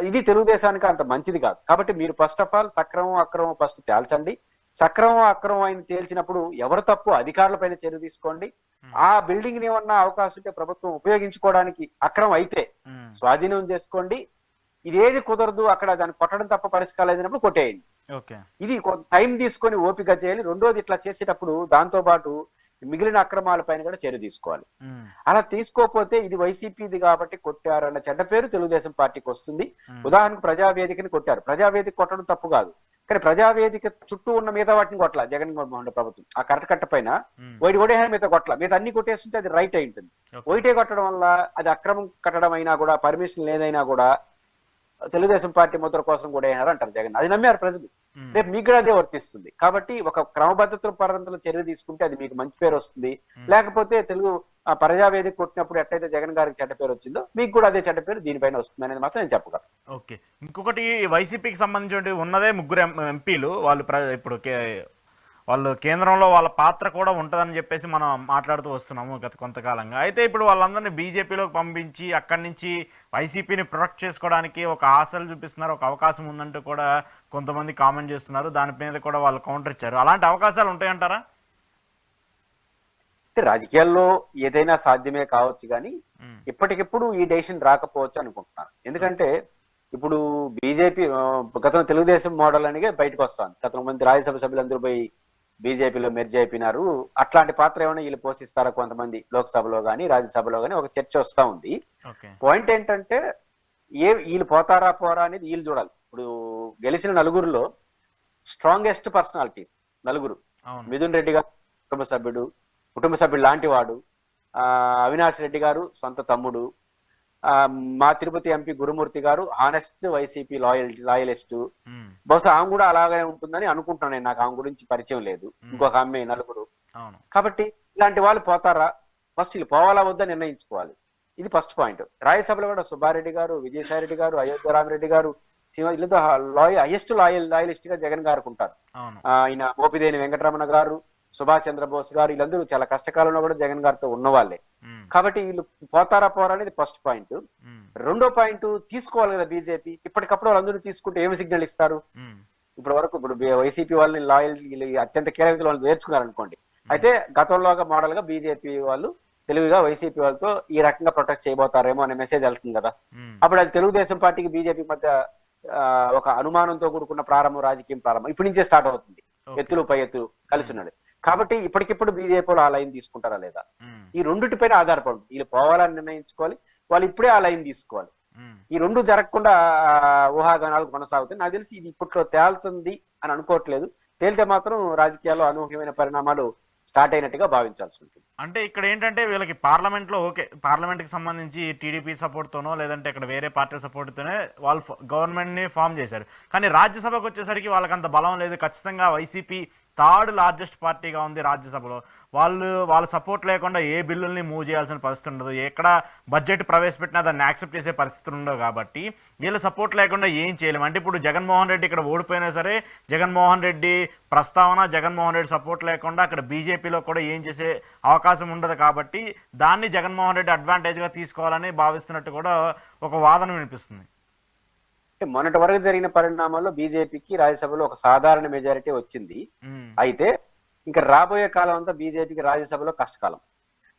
ఇది తెలుగుదేశానికి అంత మంచిది కాదు. కాబట్టి మీరు ఫస్ట్ ఆఫ్ ఆల్ సక్రమం అక్రమం ఫస్ట్ తేల్చండి. సక్రమం అక్రమం అయిన తేల్చినప్పుడు ఎవరు తప్పు అధికారులపైన చర్య తీసుకోండి. ఆ బిల్డింగ్ ని ఏమన్నా అవకాశం ఉంటే ప్రభుత్వం ఉపయోగించుకోవడానికి అక్రమం అయితే స్వాధీనం చేసుకోండి. ఇదేది కుదరదు, అక్కడ దాన్ని కొట్టడం తప్ప పరిష్కారం లేనప్పుడు కొట్టేయండి. ఇది టైం తీసుకొని ఓపిక చేయాలి. రెండోది ఇట్లా చేసేటప్పుడు దాంతో పాటు మిగిలిన అక్రమాలపైన కూడా చర్య తీసుకోవాలి. అలా తీసుకోకపోతే ఇది వైసీపీది కాబట్టి కొట్టారన్న చెడ్డ పేరు తెలుగుదేశం పార్టీకి వస్తుంది. ఉదాహరణకు ప్రజావేదికని కొట్టారు, ప్రజావేదిక కొట్టడం తప్పు కాదు, కానీ ప్రజావేదిక చుట్టూ ఉన్న మిగతా వాటిని కొట్టలా జగన్మోహన్ రెడ్డి ప్రభుత్వం. ఆ కట్ట పైన వైట్ కొట్టేహారు, మిగతా కొట్టలా, మిగతా అన్ని కొట్టేస్తుంటే అది రైట్ అయి ఉంటుంది. వైటే కొట్టడం వల్ల అది అక్రమం కట్టడం అయినా కూడా పర్మిషన్ లేదైనా కూడా తెలుగుదేశం పార్టీ ముద్ర కోసం కూడా అయినారు అంటారు జగన్. అది నమ్మారు ప్రజలు. రేపు మీకు కూడా అదే వర్తిస్తుంది. కాబట్టి ఒక క్రమబద్ధత పరంలో చర్య తీసుకుంటే అది మీకు మంచి పేరు వస్తుంది. లేకపోతే తెలుగు ప్రజావేదిక కొట్టినప్పుడు ఎట్లయితే జగన్ గారికి చెడ్డ పేరు వచ్చిందో మీకు కూడా అదే చెడ్డ పేరు దీనిపైన వస్తుంది అనేది మాత్రం నేను చెప్పగలను. ఓకే. ఇంకొకటి వైసీపీకి సంబంధించి ఉన్నదే 3 ఎంపీలు వాళ్ళు ఇప్పుడు వాళ్ళు కేంద్రంలో వాళ్ళ పాత్ర కూడా ఉంటుందని చెప్పేసి మనం మాట్లాడుతూ వస్తున్నాము గత కొంతకాలంగా. అయితే ఇప్పుడు వాళ్ళందరినీ బీజేపీలోకి పంపించి అక్కడి నుంచి వైసీపీని ప్రొటెక్ట్ చేసుకోవడానికి ఒక ఆశలు చూపిస్తున్నారు, ఒక అవకాశం ఉందంటూ కూడా కొంతమంది కామెంట్ చేస్తున్నారు. దాని మీద కూడా వాళ్ళు కౌంటర్ ఇచ్చారు. అలాంటి అవకాశాలు ఉంటాయంటారా? రాజకీయాల్లో ఏదైనా సాధ్యమే కావచ్చు, కానీ ఇప్పటికిప్పుడు ఈ డెసిషన్ రాకపోవచ్చు అనుకుంటున్నాను. ఎందుకంటే ఇప్పుడు బీజేపీ గతంలో తెలుగుదేశం మోడల్ అని బయటకు వస్తాను. గతంలో మంది రాజ్యసభ సభ్యులందరూ పోయి బీజేపీలో మెర్జ్ అయిపోయినారు. అట్లాంటి పాత్ర ఏమైనా వీళ్ళు పోషిస్తారా కొంతమంది లోక్సభలో కానీ రాజ్యసభలో కానీ ఒక చర్చ వస్తా ఉంది. పాయింట్ ఏంటంటే వీళ్ళు పోతారా పోరా అనేది వీళ్ళు చూడాలి. ఇప్పుడు గెలిచిన నలుగురులో స్ట్రాంగెస్ట్ పర్సనాలిటీస్ నలుగురు. మిథున్ రెడ్డి గారు కుటుంబ సభ్యుడు లాంటి వాడు, అవినాష్ రెడ్డి గారు సొంత తమ్ముడు, మా తిరుపతి ఎంపీ గురుమూర్తి గారు హానెస్ట్ వైసీపీ లాయలిస్ట్. బహుశా ఆమె కూడా అలాగే ఉంటుందని అనుకుంటున్నాను. నాకు ఆమె గురించి పరిచయం లేదు. ఇంకొక అమ్మాయి నలుగురు. కాబట్టి ఇలాంటి వాళ్ళు పోతారా, ఫస్ట్ వీళ్ళు పోవాలా వద్దా నిర్ణయించుకోవాలి. ఇది ఫస్ట్ పాయింట్. రాజ్యసభలో కూడా సుబ్బారెడ్డి గారు, విజయసాయి రెడ్డి గారు, అయోధ్య రామిరెడ్డి గారు వీళ్ళతో హైయెస్ట్ లాయలిస్ట్ గా జగన్ గారికి ఉంటారు. ఆయన మోపిదేని వెంకటరమణ గారు, సుభాష్ చంద్రబోస్ గారు వీళ్ళందరూ చాలా కష్టకాలంలో కూడా జగన్ గారితో ఉన్నవాళ్లే. కాబట్టి వీళ్ళు పోతారా పోరా అనేది ఫస్ట్ పాయింట్. రెండో పాయింట్, తీసుకోవాలి కదా బీజేపీ. ఇప్పటికప్పుడు వాళ్ళందరూ తీసుకుంటే ఏమి సిగ్నల్ ఇస్తారు? ఇప్పటి వరకు ఇప్పుడు వైసీపీ వాళ్ళని అత్యంత కీలక వాళ్ళు నేర్చుకున్నారు అనుకోండి. అయితే గతంలోగా మోడల్ గా బీజేపీ వాళ్ళు తెలుగుగా వైసీపీ వాళ్ళతో ఈ రకంగా ప్రొటెక్ట్ చేయబోతారేమో అనే మెసేజ్ వెళ్తుంది కదా. అప్పుడు అది తెలుగుదేశం పార్టీకి బీజేపీ మధ్య ఒక అనుమానంతో కూడుకున్న రాజకీయం ప్రారంభం ఇప్పటి నుంచే స్టార్ట్ అవుతుంది. ఎత్తులు పై ఎత్తులు కలిసి ఉన్నాడు. కాబట్టి ఇప్పటికిప్పుడు బీజేపీ వాళ్ళు ఆ లైన్ తీసుకుంటారా లేదా, ఈ రెండుటిపైన ఆధారపడి వీళ్ళు పోవాలని నిర్ణయించుకోవాలి. వాళ్ళు ఇప్పుడే ఆ లైన్ తీసుకోవాలి. ఈ రెండు జరగకుండా ఊహాగానాలు కొనసాగుతాయి. నాకు తెలిసి ఇది ఇప్పట్లో తేలుతుంది అని అనుకోవట్లేదు. తేలితే మాత్రం రాజకీయాల్లో అనూహ్యమైన పరిణామాలు స్టార్ట్ అయినట్టుగా భావించాల్సి ఉంటుంది. అంటే ఇక్కడ ఏంటంటే వీళ్ళకి పార్లమెంట్లో పార్లమెంట్కి సంబంధించి టీడీపీ సపోర్ట్తోనో లేదంటే ఇక్కడ వేరే పార్టీ సపోర్ట్తోనే వాళ్ళు గవర్నమెంట్ని ఫామ్ చేశారు. కానీ రాజ్యసభకు వచ్చేసరికి వాళ్ళకి అంత బలం లేదు. ఖచ్చితంగా వైసీపీ థర్డ్ లార్జెస్ట్ పార్టీగా ఉంది రాజ్యసభలో. వాళ్ళ సపోర్ట్ లేకుండా ఏ బిల్లుల్ని మూవ్ చేయాల్సిన పరిస్థితి ఉండదు. ఎక్కడ బడ్జెట్ ప్రవేశపెట్టినా దాన్ని యాక్సెప్ట్ చేసే పరిస్థితులు ఉండవు. కాబట్టి వీళ్ళ సపోర్ట్ లేకుండా ఏం చేయలేము. అంటే ఇప్పుడు జగన్మోహన్ రెడ్డి ఇక్కడ ఓడిపోయినా సరే జగన్మోహన్ రెడ్డి ప్రస్తావన, జగన్మోహన్ రెడ్డి సపోర్ట్ లేకుండా అక్కడ బీజేపీలో కూడా ఏం చేసే అవకాశం ఉండదు. కాబట్టి దాన్ని జగన్మోహన్ రెడ్డి అడ్వాంటేజ్గా తీసుకోవాలని భావిస్తున్నట్టు కూడా ఒక వాదన వినిపిస్తుంది. మొన్నటి వరకు జరిగిన పరిణామాల్లో బీజేపీకి రాజ్యసభలో ఒక సాధారణ మెజారిటీ వచ్చింది. అయితే ఇంకా రాబోయే కాలం అంతా బీజేపీకి రాజ్యసభలో కష్టకాలం.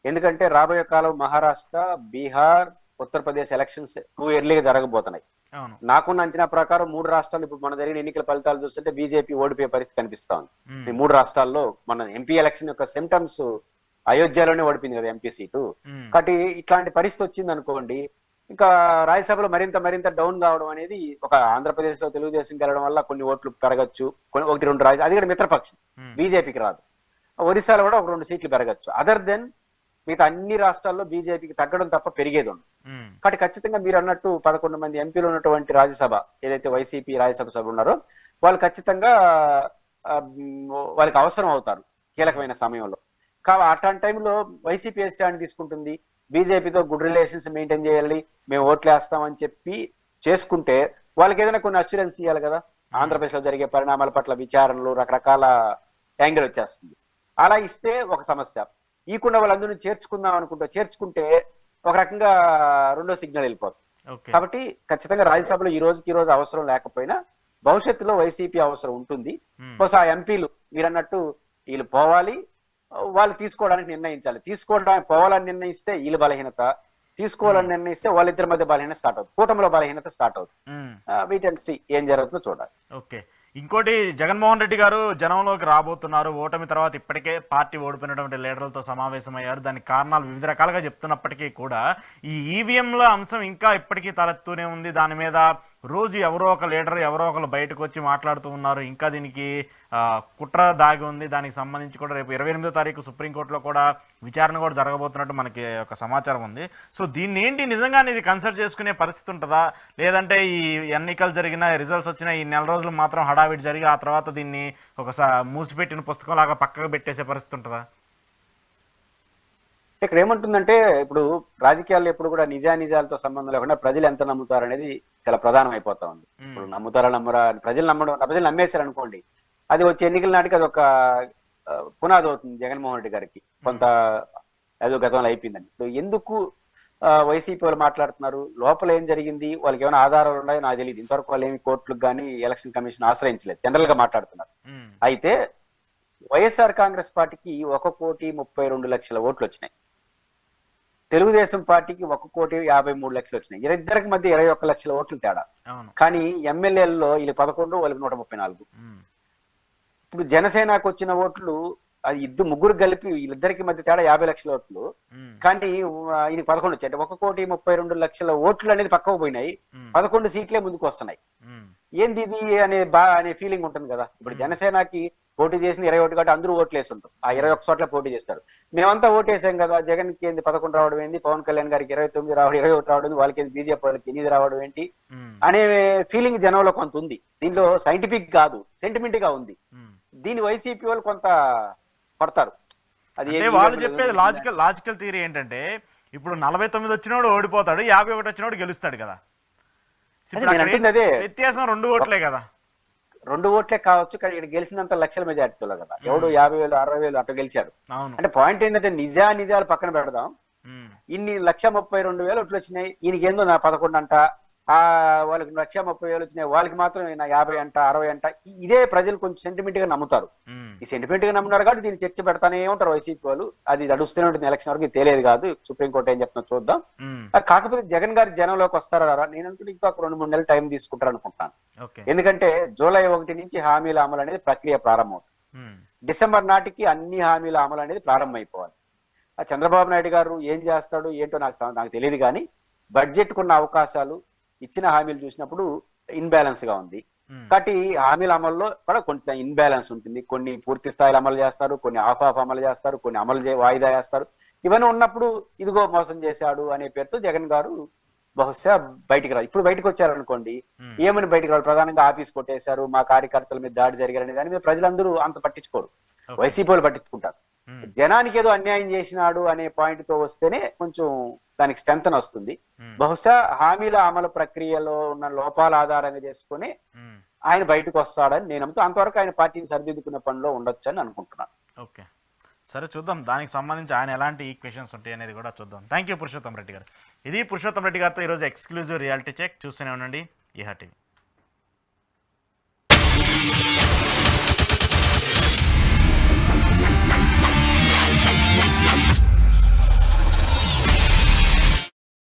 ఎందుకంటే రాబోయే కాలం మహారాష్ట్ర, బీహార్, ఉత్తరప్రదేశ్ ఎలక్షన్స్ ఎర్లీగా జరగబోతున్నాయి. నాకున్న అంచనా ప్రకారం 3 రాష్ట్రాలు ఇప్పుడు మన జరిగిన ఎన్నికల ఫలితాలు చూస్తుంటే బీజేపీ ఓడిపోయే పరిస్థితి కనిపిస్తా ఉంది. ఈ 3 రాష్ట్రాల్లో మన ఎంపీ ఎలక్షన్ యొక్క సిమ్టమ్స్ అయోధ్యలోనే ఓడిపోయింది కదా ఎంపీ సీటు. కాబట్టి ఇట్లాంటి పరిస్థితి వచ్చింది అనుకోండి, ఇంకా రాజ్యసభలో మరింత డౌన్ కావడం అనేది, ఒక ఆంధ్రప్రదేశ్ లో తెలుగుదేశం గెలవడం వల్ల కొన్ని ఓట్లు పెరగచ్చు, 1-2 రాజ్యాలు, అది కూడా మిత్రపక్షం బీజేపీకి రాదు. ఒరిస్సాలో కూడా 1-2 సీట్లు పెరగచ్చు. అదర్ దెన్ మిగతా అన్ని రాష్ట్రాల్లో బీజేపీకి తగ్గడం తప్ప పెరిగేది ఉండదు. కాబట్టి ఖచ్చితంగా మీరు అన్నట్టు 11 మంది ఎంపీలు ఉన్నటువంటి రాజ్యసభ, ఏదైతే వైసీపీ రాజ్యసభ సభ ఉన్నారో వాళ్ళు ఖచ్చితంగా వాళ్ళకి అవసరం అవుతారు కీలకమైన సమయంలో. అట్లాంటి టైంలో వైసీపీ ఏ స్టాండ్ తీసుకుంటుంది? బీజేపీతో గుడ్ రిలేషన్స్ మెయింటైన్ చేయాలి, మేము ఓట్లు వేస్తామని చెప్పి చేసుకుంటే వాళ్ళకి ఏదైనా కొన్ని అష్యూరెన్స్ ఇవ్వాలి కదా. ఆంధ్రప్రదేశ్ లో జరిగే పరిణామాల పట్ల విచారణలు, రకరకాల యాంగిల్ వచ్చేస్తుంది. అలా ఇస్తే ఒక సమస్య. ఈకుండా వాళ్ళందరినీ చేర్చుకుంటే ఒక రకంగా రెండో సిగ్నల్ వెళ్ళిపోతుంది. కాబట్టి ఖచ్చితంగా రాజ్యసభలో ఈ రోజు అవసరం లేకపోయినా భవిష్యత్తులో వైసీపీ అవసరం ఉంటుంది. బహుశా ఆ ఎంపీలు మీరన్నట్టు వీళ్ళు పోవాలి, వాళ్ళు తీసుకోవడానికి నిర్ణయించాలి. పోవాలని నిర్ణయిస్తే వీళ్ళు బలహీనత, తీసుకోవాలని నిర్ణయిస్తే వాళ్ళిద్దరి మధ్య బలహీనత స్టార్ట్ అవుతుంది, కూటమిలో బలహీనత స్టార్ట్ అవుతుంది. వెయిట్ అండ్ సీ ఏం జరుగుతుందో చూడాలి. ఓకే, ఇంకోటి జగన్మోహన్ రెడ్డి గారు జనంలోకి రాబోతున్నారు. ఓటమి తర్వాత ఇప్పటికే పార్టీ ఓడిపోయినటువంటి లీడర్లతో సమావేశమయ్యారు. దానికి కారణాలు వివిధ రకాలుగా చెప్తున్నప్పటికీ కూడా ఈ ఈవీఎంల అంశం ఇంకా ఇప్పటికీ తలెత్తూనే ఉంది. దాని మీద రోజు ఎవరో ఒక లీడర్ ఎవరో ఒకరు బయటకు వచ్చి మాట్లాడుతూ ఉన్నారు. ఇంకా దీనికి కుట్ర దాగి ఉంది. దానికి సంబంధించి కూడా రేపు 28వ తారీఖు సుప్రీంకోర్టులో కూడా విచారణ కూడా జరగబోతున్నట్టు మనకి ఒక సమాచారం ఉంది. సో దీన్ని ఏంటి, నిజంగానే ఇది కన్సిడర్ చేసుకునే పరిస్థితి ఉంటుందా, లేదంటే ఈ ఎన్నికలు జరిగిన రిజల్ట్స్ వచ్చిన ఈ నెల రోజులు మాత్రం హడావిడి జరిగి ఆ తర్వాత దీన్ని ఒకసారి మూసిపెట్టిన పుస్తకం లాగా పక్కకు పెట్టేసే పరిస్థితి ఉంటుందా? ఇక్కడ ఏమంటుందంటే, ఇప్పుడు రాజకీయాల్లో ఎప్పుడు కూడా నిజానిజాలతో సంబంధం లేకుండా ప్రజలు ఎంత నమ్ముతారు అనేది చాలా ప్రధానం అయిపోతా ఉంది. ఇప్పుడు నమ్ముతారా నమ్మరా, ప్రజలు నమ్మేశారు అనుకోండి, అది వచ్చే ఎన్నికల నాటికి అది ఒక పునాది అవుతుంది జగన్మోహన్ రెడ్డి గారికి. కొంత ఏదో గతంలో అయిపోయిందని. ఇప్పుడు ఎందుకు వైసీపీ వాళ్ళు మాట్లాడుతున్నారు, లోపల ఏం జరిగింది, వాళ్ళకి ఏమైనా ఆధారాలు ఉన్నాయో నాకు తెలియదు. ఇంతవరకు వాళ్ళు ఏమి కోర్టులకు కానీ ఎలక్షన్ కమిషన్ ఆశ్రయించలేదు, జనరల్ గా మాట్లాడుతున్నారు. అయితే వైఎస్ఆర్ కాంగ్రెస్ పార్టీకి 1,32,00,000 ఓట్లు వచ్చినాయి. తెలుగుదేశం పార్టీకి 1,53,00,000 వచ్చినాయి. ఇద్దరికి మధ్య 21 లక్షల ఓట్లు తేడా. అవును. కానీ ఎమ్మెల్యేలలో వీళ్ళు 11, వాళ్ళకి 134. ఇప్పుడు జనసేనకు వచ్చిన ఓట్లు అది ముగ్గురు కలిపి వీళ్ళిద్దరికి మధ్య తేడా 50 లక్షల ఓట్లు. కానీ ఇది 11 వచ్చాయి. అంటే 1,32,00,000 ఓట్లు అనేది పక్కకు పోయినాయి. 11 సీట్లే ముందుకు వస్తున్నాయి. ఏంది ఇది అనే ఫీలింగ్ ఉంటుంది కదా. ఇప్పుడు జనసేనకి పోటీ చేసిన 21 కాబట్టి అందరూ ఓట్లు వేసి ఉంటారు. ఆ 21 చోట్ల పోటీ చేస్తారు. మేమంతా ఓటేసాం కదా, జగన్ కి ఏంది 11 రావడం ఏంది, పవన్ కళ్యాణ్ గారికి 29 రావడం, 21 రావడం, వాళ్ళకి బీజేపీ వాళ్ళకి 8 రావడం ఏంటి అనే ఫీలింగ్ జనంలో కొంత ఉంది. దీనిలో సైంటిఫిక్ కాదు, సెంటిమెంట్ గా ఉంది. దీని వైసీపీ వాళ్ళు కొంత పడతారు. అది వాళ్ళు చెప్పేది లాజికల్ థియరీ ఏంటంటే ఇప్పుడు 49 వచ్చినోడు ఓడిపోతాడు, 51 వచ్చినోడు గెలుస్తాడు కదా. వ్యత్యాసం 2 ఓట్లే కదా. 2 ఓట్లే కావచ్చు, కానీ ఇక్కడ గెలిచినంత లక్షల మెజార్టీలో కదా. ఎవడు 50,000, 60,000 అట్లా గెలిచాడు. అంటే పాయింట్ ఏంటంటే నిజాలు పక్కన పెడదాం. ఇన్ని 1,32,000 ఓట్లు వచ్చినాయి, ఈయనకి ఏందో నా 11 అంట, వాళ్ళకి 1,30,000 వచ్చినాయి, వాళ్ళకి మాత్రం నా 50 అంట, 60 అంట. ఇదే ప్రజలు కొంచెం సెంటిమెంట్ గా నమ్ముతారు. ఈ సెంటిమెంట్ గా నమ్మున్నారు కాబట్టి దీన్ని చర్చ పెడతానే ఉంటారు వైసీపీ వాళ్ళు. అది నడుస్తూనే ఉంటుంది. ఎలక్షన్ వరకు తెలియదు కాదు, సుప్రీంకోర్టు ఏం చెప్తున్నా చూద్దాం. కాకపోతే జగన్ గారి జనంలోకి వస్తారా నేను అనుకుంటే ఇంకా 2-3 నెలలు టైం తీసుకుంటారు అనుకుంటాను. ఎందుకంటే జూలై 1 నుంచి హామీల అమలు అనేది ప్రక్రియ ప్రారంభమవుతుంది. డిసెంబర్ నాటికి అన్ని హామీల అమలు అనేది ప్రారంభమైపోవాలి. చంద్రబాబు నాయుడు గారు ఏం చేస్తాడు ఏంటో నాకు తెలియదు, కానీ బడ్జెట్ కున్న అవకాశాలు, ఇచ్చిన హామీలు చూసినప్పుడు ఇన్బ్యాలెన్స్ గా ఉంది. కాబట్టి హామీల అమల్లో కూడా కొంచెం ఇన్బ్యాలెన్స్ ఉంటుంది. కొన్ని పూర్తి స్థాయిలో అమలు చేస్తారు, కొన్ని ఆఫ్ అమలు చేస్తారు, కొన్ని వాయిదా వేస్తారు. ఇవన్నీ ఉన్నప్పుడు ఇదిగో మోసం చేశాడు అనే పేరుతో జగన్ గారు బహుశా బయటికి రాదు. ఇప్పుడు బయటకు వచ్చారనుకోండి, ఏమని బయటకు రాదు, ప్రధానంగా ఆఫీస్ కొట్టేశారు, మా కార్యకర్తల మీద దాడి జరిగారనే దాని మీద ప్రజలందరూ అంత పట్టించుకోరు. వైసీపీ వాళ్ళు పట్టించుకుంటారు. జనానికి ఏదో అన్యాయం చేసినాడు అనే పాయింట్ తో వస్తేనే కొంచెం దానికి స్ట్రెంత్ వస్తుంది. బహుశా హామీల అమలు ప్రక్రియలో ఉన్న లోపాల ఆధారంగా చేసుకుని ఆయన బయటకు వస్తాడని నేను నమ్ముతూ, అంతవరకు ఆయన పార్టీని సరిదిద్దుకునే పనిలో ఉండొచ్చు అని అనుకుంటున్నాను. ఓకే, సరే చూద్దాం. దానికి సంబంధించి ఆయన ఎలాంటి ఈక్వెషన్స్ ఉంటాయి అనేది కూడా చూద్దాం. థ్యాంక్ యూ పురుషోత్తం రెడ్డి గారు. ఇది పురుషోత్తం రెడ్డి గారితో ఈరోజు ఎక్స్క్లూజివ్ రియాలిటీ చెక్. చూస్తూనే ఉండండి ఈహా టీవీ.